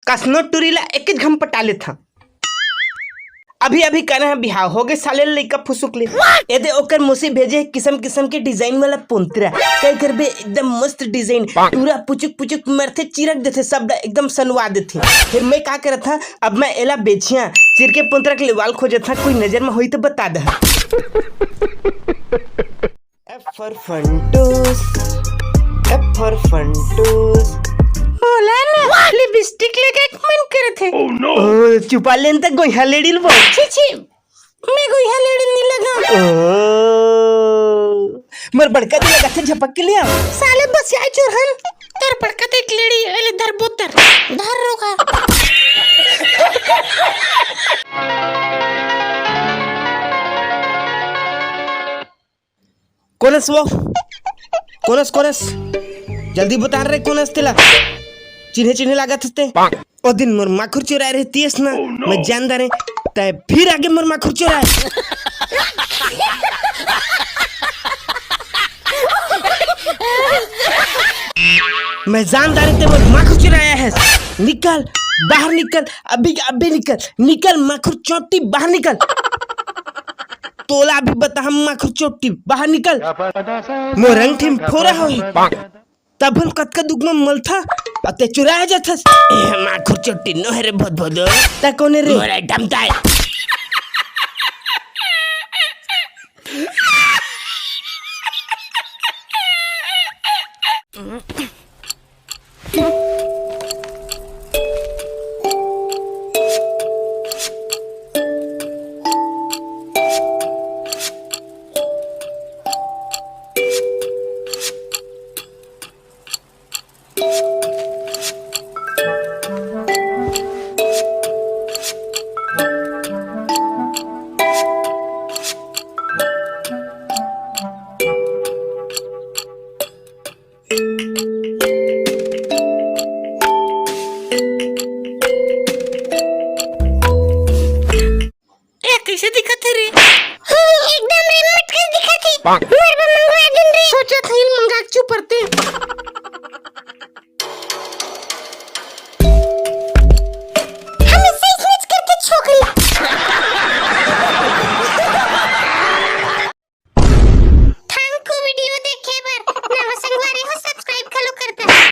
कसनो टूरीला एक घम पटाले था। अभी अभी कहना है बिहाव हो गए साले लइका फुसुक ले एदे ओकर मुसी भेजे किस्म किस्म के डिजाइन वाला पोंतरा कई करबे एकदम मस्त डिजाइन पूरा पुचुक पुचुक मरथे चिरक देथे सब एकदम सनवा देथे। फिर मैं का करत था अब मैं एला बेचिया चिर के पोंतरा के वाल खोजत था कोई नजर में होई तो बता दे। F for फंटूस F for फंटूस बोला ना लिपस्टिक लेके एक मन करे थे। oh, no. चुपा लेन तक गोइहा लेडिल वो छी मैं गोइहा लेडिल नहीं लगा। मर बड़का दे लगा थे झपक के लिया साले बस आए चोरहन तर बड़का ते एक लेडी एले धर बोतर धर रोका। कोनस वो कोनस जल्दी बता रहे कोनस तेला चिन्हे चिन्हे लागत हस्ते ओ दिन मोर माखुर चुराए रहती है ना। oh, no. मैं जानदा रे तय फिर आगे मोर माखुर चुराए। मैं जानदा रे ते मोर माखुर चुराया है। निकल बाहर निकल अभी निकल माखुर चोटी बाहर निकल तोला भी बता हम माखुर चोटी बाहर निकल मोर रंग ठिम फोरा होई तब हम कतका दुगमा मल था अते चुराया जाथस ए माखुर चोटी नो है रे बहुत ता कोने रे मोर आइटम ताय कैसे दिखा थे रे एकदम मटके दिखा थी